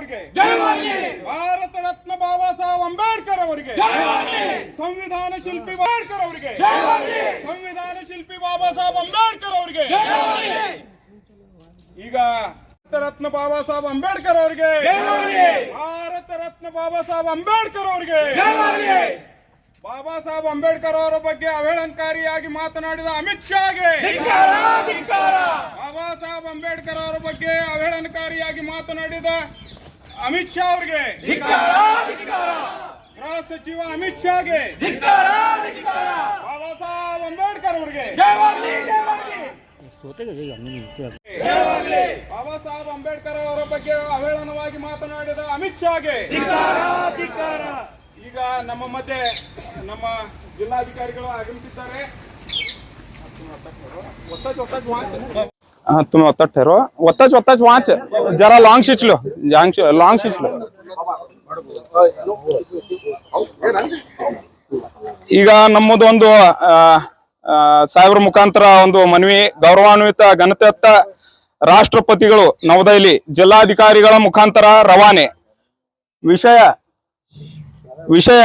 ಅವರಿಗೆ ಭಾರತ ರತ್ನ ಬಾಬಾ ಸಾಹೇಬ್ ಅಂಬೇಡ್ಕರ್ ಅವರಿಗೆ ಸಂವಿಧಾನ ಶಿಲ್ಪಿ ಅಂಬೇಡ್ಕರ್ ಅವರಿಗೆ ಸಂವಿಧಾನ ಶಿಲ್ಪಿ ಬಾಬಾ ಸಾಹೇಬ್ ಅಂಬೇಡ್ಕರ್ ಅವರಿಗೆ ಈಗ ರತ್ನ ಬಾಬಾ ಸಾಹೇಬ್ ಅಂಬೇಡ್ಕರ್ ಅವರಿಗೆ ಭಾರತ ರತ್ನ ಬಾಬಾ ಸಾಹೇಬ್ ಅಂಬೇಡ್ಕರ್ ಅವರಿಗೆ ಬಾಬಾ ಸಾಹೇಬ್ ಅಂಬೇಡ್ಕರ್ ಅವರ ಬಗ್ಗೆ ಅವಹೇಳನಕಾರಿಯಾಗಿ ಮಾತನಾಡಿದ ಅಮಿತ್ ಶಾಗೆ ಬಾಬಾ ಸಾಹೇಬ್ ಅಂಬೇಡ್ಕರ್ ಅವರ ಬಗ್ಗೆ ಅವಹೇಳನಕಾರಿಯಾಗಿ ಮಾತನಾಡಿದ ಅಮಿತ್ ಶಾ ಅವರಿಗೆ ಗೃಹ ಸಚಿವ ಅಮಿತ್ ಶಾಗೆ ಬಾಬಾ ಸಾಹೇಬ್ ಅಂಬೇಡ್ಕರ್ ಅವರಿಗೆ ಬಾಬಾ ಸಾಹೇಬ್ ಅಂಬೇಡ್ಕರ್ ಅವರ ಬಗ್ಗೆ ಅವಹೇಳನವಾಗಿ ಮಾತನಾಡಿದ ಅಮಿತ್ ಶಾಗೆ ಈಗ ನಮ್ಮ ಮಧ್ಯೆ ನಮ್ಮ ಜಿಲ್ಲಾಧಿಕಾರಿಗಳು ಆಗಮಿಸಿದ್ದಾರೆ. तुम ओत्ता ठहरो ओत्ताच वाच जरा लॉन्ग खींच लो लॉन्ग खींच लो ಈಗ ನಮ್ಮದೊಂದು ಸಾಹೇಬ್ರ ಮುಖಾಂತರ ಒಂದು ಮನವಿ ಗೌರವಾನ್ವಿತ ಘನತೆತ್ತ ರಾಷ್ಟ್ರಪತಿಗಳು ನವದೆಹಲಿ ಜಿಲ್ಲಾಧಿಕಾರಿಗಳ ಮುಖಾಂತರ ರವಾನೆ ವಿಷಯ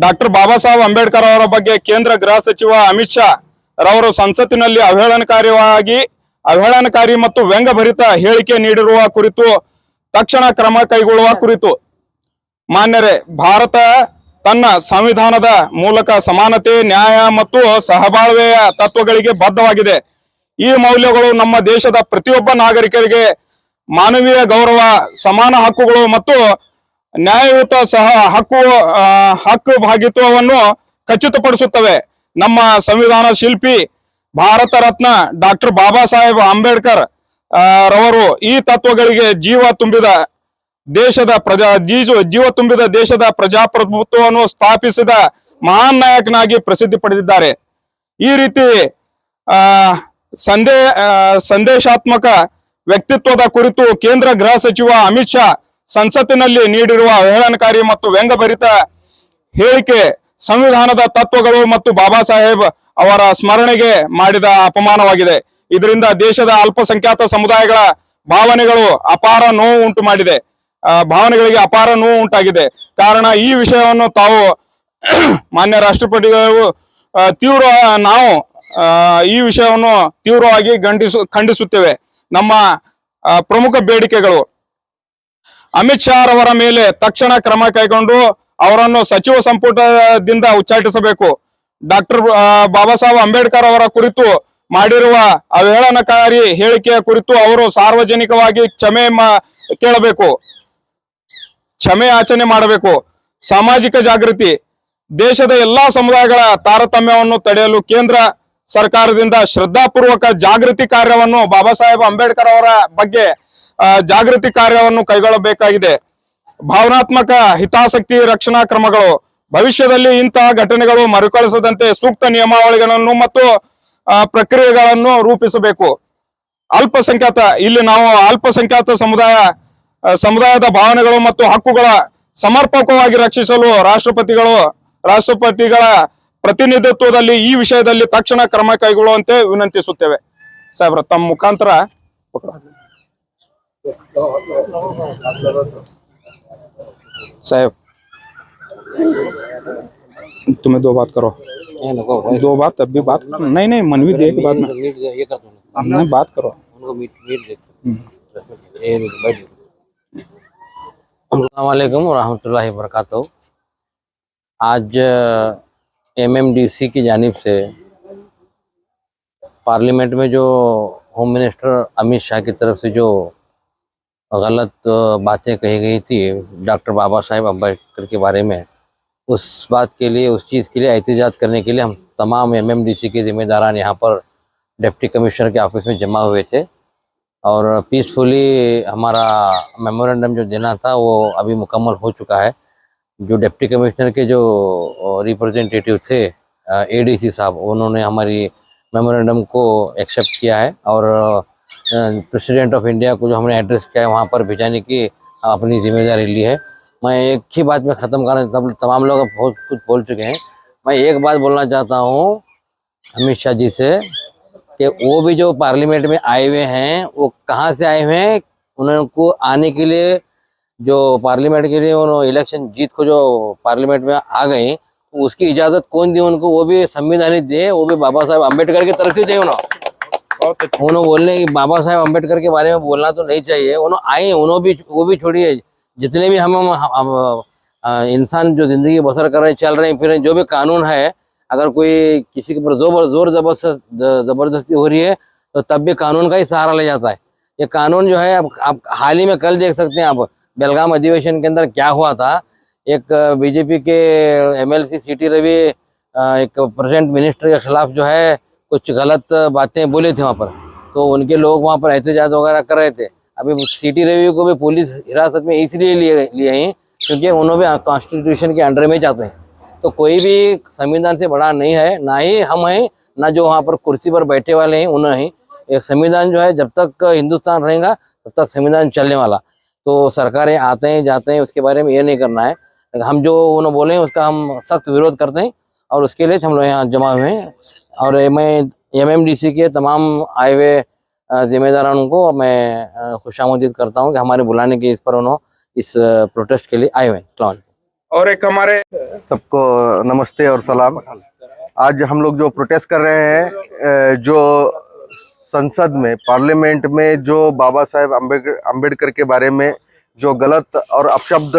ಡಾಕ್ಟರ್ ಬಾಬಾ ಸಾಹೇಬ್ ಅಂಬೇಡ್ಕರ್ ಅವರ ಬಗ್ಗೆ ಕೇಂದ್ರ ಗೃಹ ಸಚಿವ ಅಮಿತ್ ಶಾ ರವರು ಸಂಸತ್ತಿನಲ್ಲಿ ಅವಹೇಳನಕಾರಿ ಮತ್ತು ವ್ಯಂಗ್ಯಭರಿತ ಹೇಳಿಕೆ ನೀಡಿರುವ ಕುರಿತು ತಕ್ಷಣ ಕ್ರಮ ಕೈಗೊಳ್ಳುವ ಕುರಿತು ಮಾನ್ಯರೇ, ಭಾರತ ತನ್ನ ಸಂವಿಧಾನದ ಮೂಲಕ ಸಮಾನತೆ, ನ್ಯಾಯ ಮತ್ತು ಸಹಬಾಳ್ವೆಯ ತತ್ವಗಳಿಗೆ ಬದ್ಧವಾಗಿದೆ. ಈ ಮೌಲ್ಯಗಳು ನಮ್ಮ ದೇಶದ ಪ್ರತಿಯೊಬ್ಬ ನಾಗರಿಕರಿಗೆ ಮಾನವೀಯ ಗೌರವ, ಸಮಾನ ಹಕ್ಕುಗಳು ಮತ್ತು ನ್ಯಾಯಯುತ ಹಕ್ಕು ಭಾಗಿತ್ವವನ್ನು ಖಚಿತಪಡಿಸುತ್ತವೆ. ನಮ್ಮ ಸಂವಿಧಾನ ಶಿಲ್ಪಿ ಭಾರತ ರತ್ನ ಡಾಕ್ಟರ್ ಬಾಬಾ ಸಾಹೇಬ್ ಅಂಬೇಡ್ಕರ್ ರವರು ಈ ತತ್ವಗಳಿಗೆ ಜೀವ ತುಂಬಿದ ದೇಶದ ಪ್ರಜಾಪ್ರಭುತ್ವವನ್ನು ಸ್ಥಾಪಿಸಿದ ಮಹಾನ್ ನಾಯಕನಾಗಿ ಪ್ರಸಿದ್ಧಿ ಪಡೆದಿದ್ದಾರೆ. ಈ ರೀತಿ ಸಂದೇಶಾತ್ಮಕ ವ್ಯಕ್ತಿತ್ವದ ಕುರಿತು ಕೇಂದ್ರ ಗೃಹ ಸಚಿವ ಅಮಿತ್ ಶಾ ಸಂಸತ್ತಿನಲ್ಲಿ ನೀಡಿರುವ ಅವಹೇಳನಕಾರಿ ಮತ್ತು ವ್ಯಂಗ್ಯಭರಿತ ಹೇಳಿಕೆ ಸಂವಿಧಾನದ ತತ್ವಗಳು ಮತ್ತು ಬಾಬಾ ಸಾಹೇಬ್ ಅವರ ಸ್ಮರಣೆಗೆ ಮಾಡಿದ ಅಪಮಾನವಾಗಿದೆ. ಇದರಿಂದ ದೇಶದ ಅಲ್ಪಸಂಖ್ಯಾತ ಸಮುದಾಯಗಳ ಭಾವನೆಗಳಿಗೆ ಅಪಾರ ನೋವು ಉಂಟಾಗಿದೆ. ಕಾರಣ ಈ ವಿಷಯವನ್ನು ತಾವು ಮಾನ್ಯ ರಾಷ್ಟ್ರಪತಿಗಳು ಈ ವಿಷಯವನ್ನು ತೀವ್ರವಾಗಿ ಖಂಡಿಸುತ್ತೇವೆ. ನಮ್ಮ ಪ್ರಮುಖ ಬೇಡಿಕೆಗಳು: ಅಮಿತ್ ಶಾ ಅವರ ಮೇಲೆ ತಕ್ಷಣ ಕ್ರಮ ಕೈಗೊಂಡು ಅವರನ್ನು ಸಚಿವ ಸಂಪುಟದಿಂದ ಉಚ್ಚಾಟಿಸಬೇಕು. ಡಾಕ್ಟರ್ ಬಾಬಾ ಸಾಹೇಬ್ ಅಂಬೇಡ್ಕರ್ ಅವರ ಕುರಿತು ಮಾಡಿರುವ ಅವಹೇಳನಕಾರಿ ಹೇಳಿಕೆಯ ಕುರಿತು ಅವರು ಸಾರ್ವಜನಿಕವಾಗಿ ಕ್ಷಮೆ ಯಾಚನೆ ಮಾಡಬೇಕು. ಸಾಮಾಜಿಕ ಜಾಗೃತಿ: ದೇಶದ ಎಲ್ಲಾ ಸಮುದಾಯಗಳ ತಾರತಮ್ಯವನ್ನು ತಡೆಯಲು ಕೇಂದ್ರ ಸರ್ಕಾರದಿಂದ ಶ್ರದ್ಧಾಪೂರ್ವಕ ಜಾಗೃತಿ ಕಾರ್ಯವನ್ನು ಬಾಬಾ ಸಾಹೇಬ್ ಅಂಬೇಡ್ಕರ್ ಅವರ ಬಗ್ಗೆ ಜಾಗೃತಿ ಕಾರ್ಯವನ್ನು ಕೈಗೊಳ್ಳಬೇಕಾಗಿದೆ. ಭಾವನಾತ್ಮಕ ಹಿತಾಸಕ್ತಿ ರಕ್ಷಣಾ ಕ್ರಮಗಳು: ಭವಿಷ್ಯದಲ್ಲಿ ಇಂತಹ ಘಟನೆಗಳು ಮರುಕಳಿಸದಂತೆ ಸೂಕ್ತ ನಿಯಮಾವಳಿಗಳನ್ನು ಮತ್ತು ಪ್ರಕ್ರಿಯೆಗಳನ್ನು ರೂಪಿಸಬೇಕು. ಇಲ್ಲಿ ನಾವು ಅಲ್ಪಸಂಖ್ಯಾತ ಸಮುದಾಯದ ಭಾವನೆಗಳು ಮತ್ತು ಹಕ್ಕುಗಳ ಸಮರ್ಪಕವಾಗಿ ರಕ್ಷಿಸಲು ರಾಷ್ಟ್ರಪತಿಗಳ ಪ್ರತಿನಿಧಿತ್ವದಲ್ಲಿ ಈ ವಿಷಯದಲ್ಲಿ ತಕ್ಷಣ ಕ್ರಮ ಕೈಗೊಳ್ಳುವಂತೆ ವಿನಂತಿಸುತ್ತೇವೆ. ಸಾಹೇಬ್ರ, ತಮ್ಮ ಮುಖಾಂತರ साहब तुम्हें दो बात करो, दो बात अभी बात नहीं मनवी दे के बाद में हमने बात करो। अस्सलाम वालेकुम रहमतुल्लाहि बरकातहू। आज एमएमडीसी की जानिब से पार्लियामेंट में जो होम मिनिस्टर अमित शाह की तरफ से जो गलत बातें कही गई थी डॉक्टर बाबा साहेब अम्बेडकर के बारे में, उस बात के लिए, उस चीज़ के लिए एहतजाज करने के लिए हम तमाम एमएमडीसी के ज़िम्मेदारान यहाँ पर डिप्टी कमिश्नर के ऑफिस में जमा हुए थे और पीसफुली हमारा मेमोरेंडम जो देना था वो अभी मुकम्मल हो चुका है। जो डिप्टी कमिश्नर के जो रिप्रेजेंटेटिव थे एडीसी साहब, उन्होंने हमारी मेमोरेंडम को एक्सेप्ट किया है और प्रेसिडेंट ऑफ इंडिया को जो हमने एड्रेस किया है वहाँ पर भेजाने की अपनी जिम्मेदारी ली है। मैं एक ही बात में ख़त्म करना, तमाम लोग बहुत कुछ बोल चुके हैं। मैं एक बात बोलना चाहता हूँ अमित शाह जी से कि वो भी जो पार्लियामेंट में आए हुए हैं वो कहाँ से आए हुए हैं, उनको आने के लिए जो पार्लियामेंट के लिए उन्होंने इलेक्शन जीत को जो पार्लियामेंट में आ गए, तो उसकी इजाजत कौन दी उनको? वो भी संविधानिक दिए, वो भी बाबा साहेब अम्बेडकर की तरफ से चाहिए। उन्होंने बोलने कि बाबा साहेब अम्बेडकर के बारे में बोलना तो नहीं चाहिए। उन्होंने आए, उन्होंने भी, वो भी छोड़िए, जितने भी हम इंसान जो जिंदगी बसर कर रहे हैं, चल रहे हैं, फिर जो भी कानून है, अगर कोई किसी के ऊपर जोर जबरदस्ती हो रही है तो तब भी कानून का ही सहारा ले जाता है। ये कानून जो है, अब आप हाल ही में कल देख सकते हैं आप, बेलगाम अधिवेशन के अंदर क्या हुआ था। एक बीजेपी के एमएलसी सीटी रवि एक प्रेजेंट मिनिस्टर के खिलाफ जो है कुछ गलत बातें बोले थे वहाँ पर, तो उनके लोग वहाँ पर एहतजाज वगैरह कर रहे थे। अभी सीटी रवि को भी पुलिस हिरासत में इसलिए लिए हैं क्योंकि उन्होंने भी कॉन्स्टिट्यूशन के अंडर में जाते हैं। तो कोई भी संविधान से बड़ा नहीं है, ना ही हम हैं, ना जो वहाँ पर कुर्सी पर बैठे वाले हैं उन्हें ही। एक संविधान जो है, जब तक हिंदुस्तान रहेगा तब तक संविधान चलने वाला। तो सरकारें आते हैं जाते हैं, उसके बारे में ये नहीं करना है। हम जो उन्होंने बोले हैं उसका हम सख्त विरोध करते हैं और उसके लिए हम लोग यहाँ जमा हुए हैं। और मैं एमएमडीसी के तमाम आए हुए जिम्मेदारों को मैं खुशामदीद करता हूँ कि हमारे बुलाने के इस पर उन्होंने इस प्रोटेस्ट के लिए आए हुए हैं। और एक हमारे सबको नमस्ते और सलाम। आज हम लोग जो प्रोटेस्ट कर रहे हैं, जो संसद में, पार्लियामेंट में जो बाबा साहेब अम्बेडकर के बारे में जो गलत और अपशब्द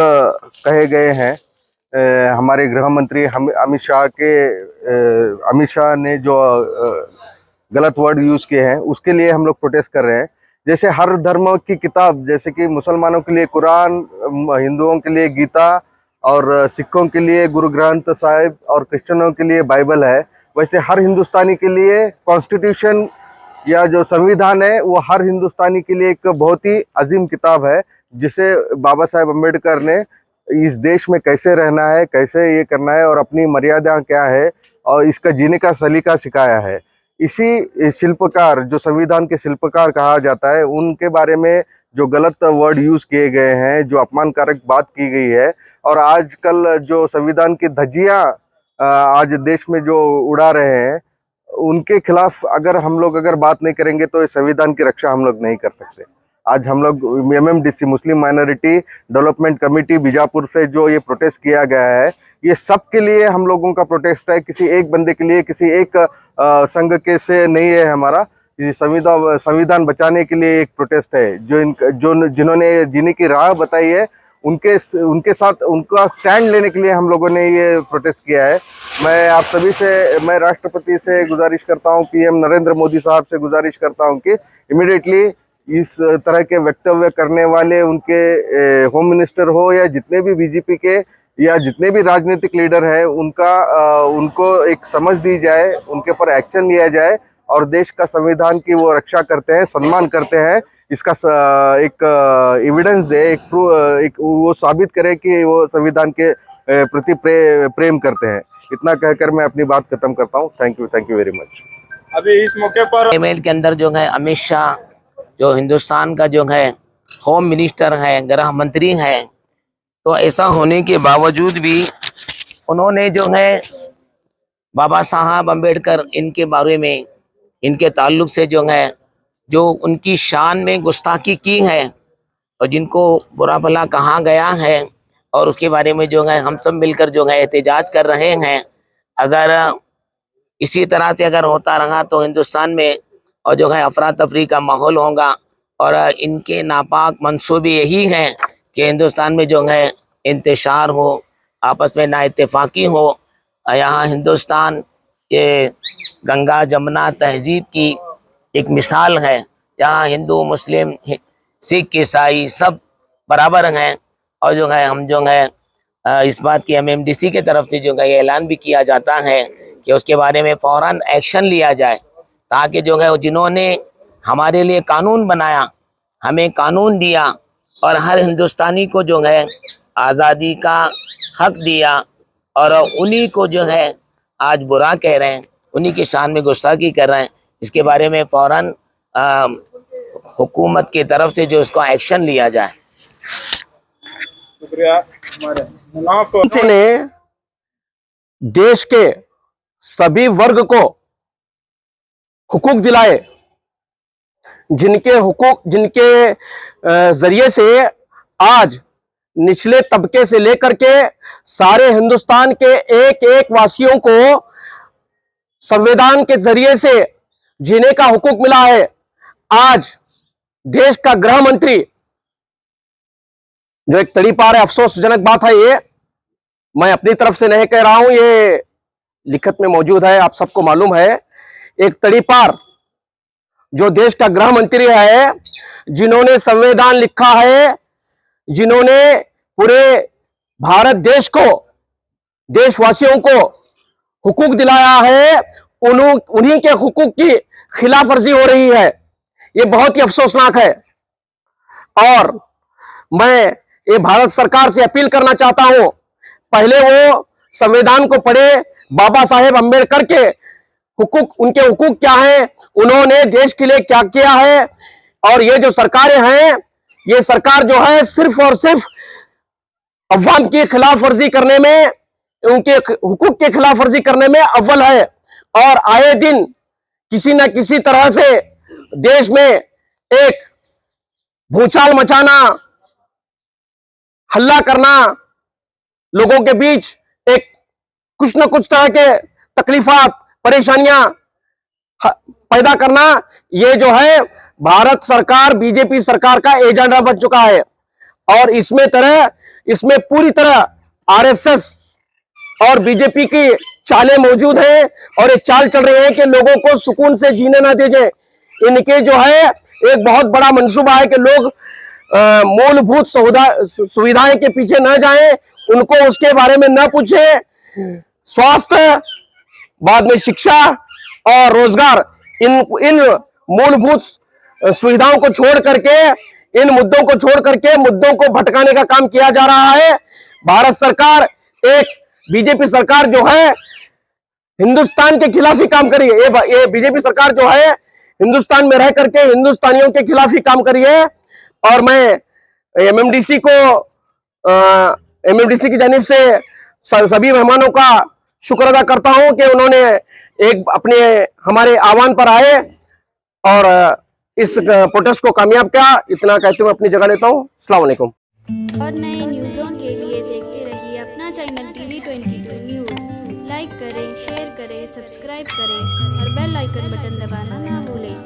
कहे गए हैं, हमारे गृह मंत्री अमित शाह ने जो गलत वर्ड यूज़ किए हैं, उसके लिए हम लोग प्रोटेस्ट कर रहे हैं। जैसे हर धर्म की किताब, जैसे कि मुसलमानों के लिए कुरान, हिंदुओं के लिए गीता और सिखों के लिए गुरु ग्रंथ साहिब और क्रिश्चियनों के लिए बाइबल है, वैसे हर हिंदुस्तानी के लिए कॉन्स्टिट्यूशन या जो संविधान है वो हर हिंदुस्तानी के लिए एक बहुत ही अजीम किताब है, जिसे बाबा साहेब अम्बेडकर ने इस देश में कैसे रहना है, कैसे ये करना है और अपनी मर्यादा क्या है और इसका जीने का सलीका सिखाया है। इसी शिल्पकार, जो संविधान के शिल्पकार कहा जाता है, उनके बारे में जो गलत वर्ड यूज़ किए गए हैं, जो अपमानकारक बात की गई है, और आजकल जो संविधान की धज्जियाँ आज देश में जो उड़ा रहे हैं, उनके खिलाफ अगर बात नहीं करेंगे तो इस संविधान की रक्षा हम लोग नहीं कर सकते। आज हम लोग MMDC, Muslim minority development committee Bijapur से जो ये प्रोटेस्ट किया गया है, ये सब के लिए हम लोगों का प्रोटेस्ट है, किसी एक बंदे के लिए, किसी एक संघ के से नहीं है हमारा। ये संविधान बचाने के लिए एक प्रोटेस्ट है। जिन्होंने जीने की राह बताई है, उनके साथ उनका स्टैंड लेने के लिए हम लोगों ने ये प्रोटेस्ट किया है। मैं आप सभी से, मैं राष्ट्रपति से गुजारिश करता हूँ, पीएम नरेंद्र मोदी साहब से गुजारिश करता हूँ कि इमीडिएटली इस तरह के वक्तव्य करने वाले, उनके होम मिनिस्टर हो या जितने भी बीजेपी के या जितने भी राजनीतिक लीडर हैं, उनको एक समझ दी जाए, उनके ऊपर एक्शन लिया जाए और देश का संविधान की वो रक्षा करते हैं, सम्मान करते हैं, इसका एक एविडेंस दे, एक वो साबित करे कि वो संविधान के प्रति प्रेम करते हैं। इतना कहकर मैं अपनी बात खत्म करता हूँ। Thank you very much. अभी इस मौके पर पार्लियामेंट के अंदर जो है अमित शाह, जो हिंदुस्तान का जो है होम मिनिस्टर है, गृह मंत्री है, तो ऐसा होने के बावजूद भी उन्होंने जो है बाबा साहब अम्बेडकर, इनके बारे में, इनके ताल्लुक से जो है, जो उनकी शान में गुस्ताखी की है और जिनको बुरा भला कहा गया है, और उसके बारे में जो है हम सब मिलकर जो है एहतजाज कर रहे हैं। अगर इसी तरह से अगर होता रहा तो हिंदुस्तान में और जो है अफरा तफरी का माहौल होगा, और इनके नापाक मंसूबे यही हैं कि हिंदुस्तान में जो है इंतशार हो, आपस में नाइत्तेफाकी हो। यहाँ हिंदुस्तान ये गंगा जमुना तहजीब की एक मिसाल है, यहाँ हिंदू मुस्लिम सिख ईसाई सब बराबर हैं, और जो है हम जो है इस बात की एमएमडीसी की तरफ से जो है ये ऐलान भी किया जाता है कि उसके बारे में फ़ौरन एक्शन लिया जाए, ताकि जो है जिन्होंने हमारे लिए कानून बनाया, हमें कानून दिया और हर हिंदुस्तानी को जो है आज़ादी का हक दिया, और उन्हीं को जो है आज बुरा कह रहे हैं, उन्हीं की शान में गुस्ताखी कर रहे हैं, इसके बारे में फ़ौरन हुकूमत की तरफ से जो उसका एक्शन लिया जाए। ने देश के सभी वर्ग को हुकूक दिलाए, जिनके जरिए से आज निचले तबके से लेकर के सारे हिंदुस्तान के एक एक वासियों को संविधान के जरिए से जीने का हुकूक मिला है। आज देश का गृह मंत्री, जो एक तड़ीपार है, अफसोसजनक बात है ये, मैं अपनी तरफ से नहीं कह रहा हूं, ये लिखत में मौजूद है, आप सबको मालूम है। एक तड़ीपार जो देश का गृह मंत्री है, जिन्होंने संविधान लिखा है, जिन्होंने पूरे भारत देश को, देशवासियों को हुकूक दिलाया है, उन्हीं के हुकूक की खिलाफ वर्जी हो रही है। ये बहुत ही अफसोसनाक है। और मैं ये भारत सरकार से अपील करना चाहता हूं, पहले वो संविधान को पढ़े, बाबा साहेब अंबेडकर के हुकूक, उनके हुकूक क्या हैं, उन्होंने देश के लिए क्या किया है। और ये जो सरकारें हैं, ये सरकार जो है सिर्फ और सिर्फ अवाम की खिलाफ वर्जी करने में, उनके हुकूक के खिलाफ वर्जी करने में अव्वल है। और आए दिन किसी न किसी तरह से देश में एक भूचाल मचाना, हल्ला करना, लोगों के बीच एक कुछ न कुछ तरह के तकलीफात, परेशानियां पैदा करना, ये जो है भारत सरकार, बीजेपी सरकार का एजेंडा बन चुका है। और इसमें पूरी तरह आरएसएस और बीजेपी की चालें मौजूद हैं। और ये चाल चल रही है कि लोगों को सुकून से जीने ना दीजिए। इनके जो है एक बहुत बड़ा मंसूबा है कि लोग मूलभूत सुविधाएं के पीछे न जाएं, उनको उसके बारे में न पूछे। स्वास्थ्य, बाद में शिक्षा और रोजगार, इन मूलभूत सुविधाओं को छोड़ करके, इन मुद्दों को छोड़ करके मुद्दों को भटकाने का काम किया जा रहा है। भारत सरकार, एक बीजेपी सरकार जो है हिंदुस्तान के खिलाफ ही काम करी है। ये बीजेपी सरकार जो है हिंदुस्तान में रह करके हिंदुस्तानियों के खिलाफ ही काम करी है। और मैं एमएमडीसी की जानिब से सभी मेहमानों का शुक्र अदा करता हूं कि उन्होंने एक अपने हमारे आह्वान पर आए और इस प्रोटेस्ट को कामयाब किया। इतना कहते हुए अपनी जगह लेता हूं। अस्सलाम वालेकुम। और नए न्यूज़ों के लिए देखते रहिए अपना चैनल TV22 न्यूज़। लाइक करें, शेयर करें, सब्सक्राइब करें और बेल आइकन बटन दबाना ना भूलें।